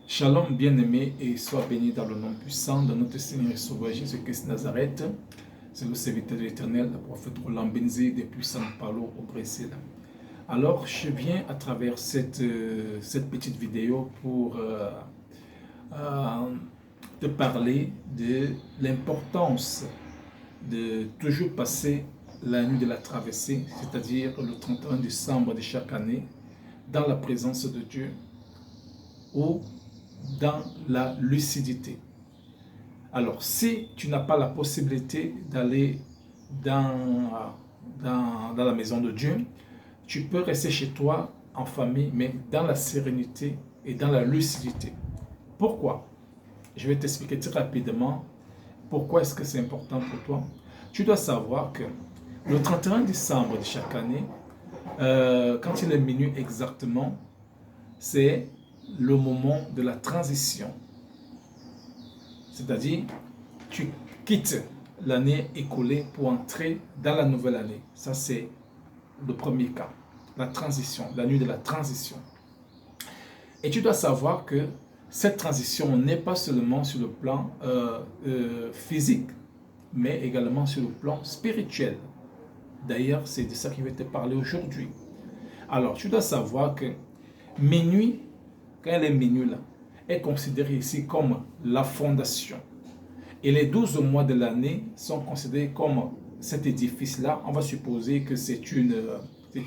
Shalom bien-aimé et sois béni dans le nom puissant de notre Seigneur et Sauveur Jésus-Christ Nazareth. C'est le serviteur de l'Éternel, le prophète Roland Benzi depuis São Paulo au Brésil. Alors, je viens à travers cette petite vidéo pour te parler de l'importance de toujours passer la nuit de la traversée, c'est-à-dire le 31 décembre de chaque année, dans la présence de Dieu ou dans la lucidité. Alors, si tu n'as pas la possibilité d'aller dans la maison de Dieu, tu peux rester chez toi en famille, mais dans la sérénité et dans la lucidité. Pourquoi? Je vais t'expliquer très rapidement pourquoi est-ce que c'est important pour toi. Tu dois savoir que le 31 décembre de chaque année, quand il est minuit exactement, c'est le moment de la transition. C'est-à-dire, tu quittes l'année écoulée pour entrer dans la nouvelle année. Ça, c'est le premier cas. La transition, la nuit de la transition. Et tu dois savoir que cette transition n'est pas seulement sur le plan physique, mais également sur le plan spirituel. D'ailleurs, c'est de ça que je vais te parler aujourd'hui. Alors, tu dois savoir que minuit, quand elle est minuit, là, est considérée ici comme la fondation. Et les 12 mois de l'année sont considérés comme cet édifice-là. On va supposer que c'est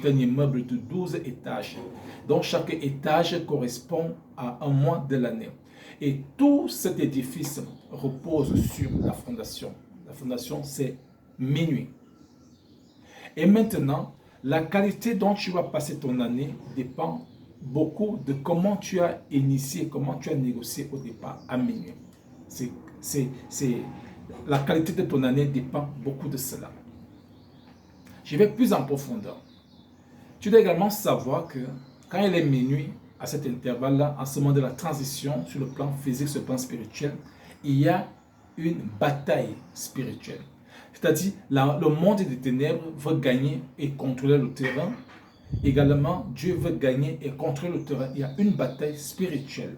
un immeuble de 12 étages. Donc chaque étage correspond à un mois de l'année. Et tout cet édifice repose sur la fondation. La fondation, c'est minuit. Et maintenant, la qualité dont tu vas passer ton année dépend beaucoup de comment tu as initié, comment tu as négocié au départ à minuit. La qualité de ton année dépend beaucoup de cela. Je vais plus en profondeur. Tu dois également savoir que quand il est minuit, à cet intervalle-là, en ce moment de la transition sur le plan physique, sur le plan spirituel, il y a une bataille spirituelle. C'est-à-dire, le monde des ténèbres veut gagner et contrôler le terrain. Également, Dieu veut gagner et contrôler le terrain. Il y a une bataille spirituelle.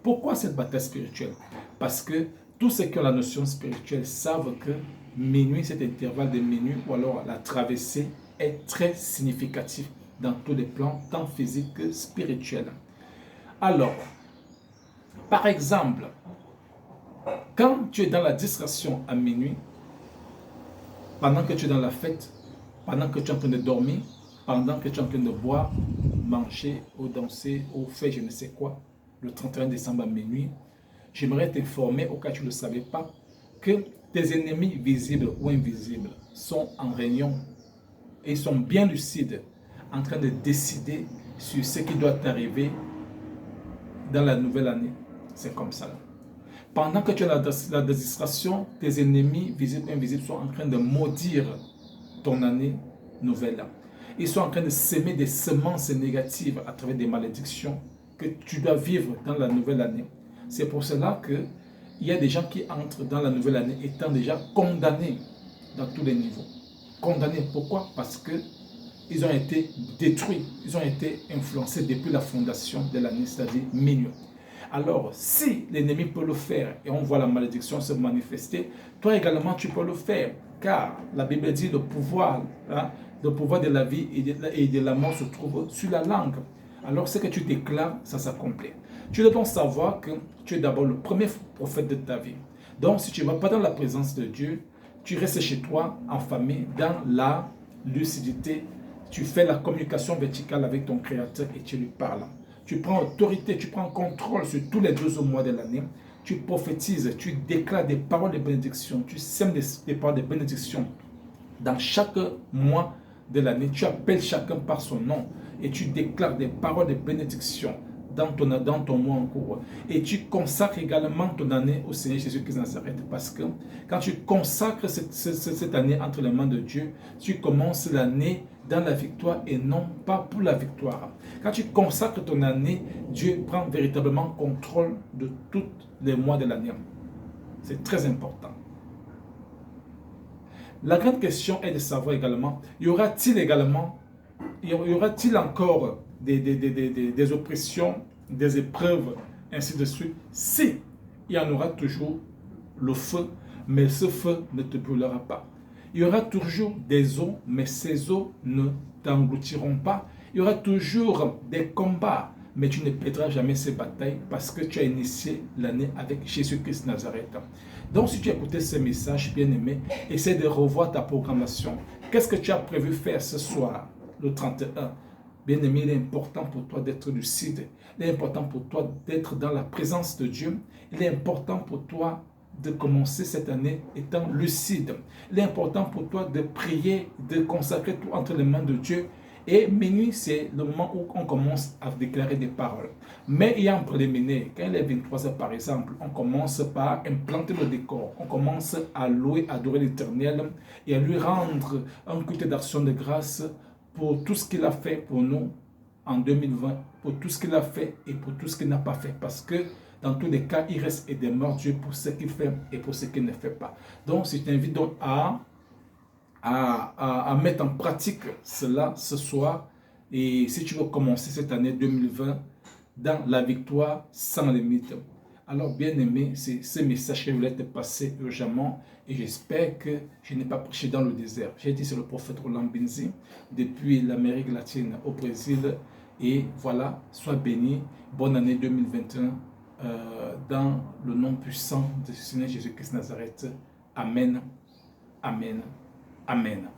Pourquoi cette bataille spirituelle? Parce que tous ceux qui ont la notion spirituelle savent que minuit, cet intervalle de minuit, ou alors la traversée, est très significatif dans tous les plans, tant physiques que spirituels. Alors, par exemple, quand tu es dans la distraction à minuit, pendant que tu es dans la fête, pendant que tu es en train de dormir, pendant que tu es en train de boire, manger ou danser ou faire je ne sais quoi, le 31 décembre à minuit, j'aimerais t'informer, au cas où tu ne le savais pas, que tes ennemis visibles ou invisibles sont en réunion et sont bien lucides, en train de décider sur ce qui doit t'arriver dans la nouvelle année. C'est comme ça. Pendant que tu as la distraction, tes ennemis visibles et invisibles sont en train de maudire ton année nouvelle. Ils sont en train de s'aimer des semences négatives à travers des malédictions que tu dois vivre dans la nouvelle année. C'est pour cela qu'il y a des gens qui entrent dans la nouvelle année étant déjà condamnés dans tous les niveaux. Condamnés, pourquoi? Parce qu'ils ont été détruits, ils ont été influencés depuis la fondation de l'année, c'est-à-dire minuit. Alors, si l'ennemi peut le faire et on voit la malédiction se manifester, toi également tu peux le faire, car la Bible dit le pouvoir de la vie et de la mort se trouve sur la langue. Alors, ce que tu déclares, ça s'accomplit. Tu dois donc savoir que tu es d'abord le premier prophète de ta vie. Donc, si tu ne vas pas dans la présence de Dieu, tu restes chez toi, en famille, dans la lucidité. Tu fais la communication verticale avec ton Créateur et tu lui parles. Tu prends autorité, tu prends contrôle sur tous les 12 mois de l'année. Tu prophétises, tu déclares des paroles de bénédiction. Tu sèmes des paroles de bénédiction dans chaque mois de l'année. Tu appelles chacun par son nom et tu déclares des paroles de bénédiction dans ton mois en cours. Et tu consacres également ton année au Seigneur Jésus-Christ Nazareth. Parce que quand tu consacres cette année entre les mains de Dieu, tu commences l'année dans la victoire et non pas pour la victoire. Quand tu consacres ton année, Dieu prend véritablement contrôle de tous les mois de l'année. C'est très important. La grande question est de savoir également, y aura-t-il encore des oppressions, des épreuves ainsi de suite. Si, il y en aura toujours le feu, mais ce feu ne te brûlera pas. Il y aura toujours des eaux, mais ces eaux ne t'engloutiront pas. Il y aura toujours des combats, mais tu ne perdras jamais ces batailles parce que tu as initié l'année avec Jésus-Christ Nazareth. Donc, si tu as écouté ce message, bien-aimé, essaie de revoir ta programmation. Qu'est-ce que tu as prévu faire ce soir, le 31? Bien-aimé, il est important pour toi d'être lucide. Il est important pour toi d'être dans la présence de Dieu. Il est important pour toi de commencer cette année étant lucide. Il est important pour toi de prier, de consacrer tout entre les mains de Dieu. Et minuit, c'est le moment où on commence à déclarer des paroles. Mais il y a un préliminaire. Quand il est 23 heures, par exemple, on commence par implanter le décor. On commence à louer, adorer l'Éternel et à lui rendre un culte d'action de grâce pour tout ce qu'il a fait pour nous en 2020, pour tout ce qu'il a fait et pour tout ce qu'il n'a pas fait. Parce que dans tous les cas, il reste et demeure Dieu pour ce qu'il fait et pour ce qu'il ne fait pas. Donc, je t'invite donc à mettre en pratique cela ce soir. Et si tu veux commencer cette année 2020 dans la victoire sans limite. Alors, bien aimé, c'est ce message que je voulais te passer urgemment. Et j'espère que je n'ai pas prêché dans le désert. J'ai dit c'est le prophète Roland Binzi, depuis l'Amérique latine au Brésil. Et voilà, sois béni. Bonne année 2021 dans le nom puissant de Seigneur Jésus-Christ Nazareth. Amen. Amen. Amen.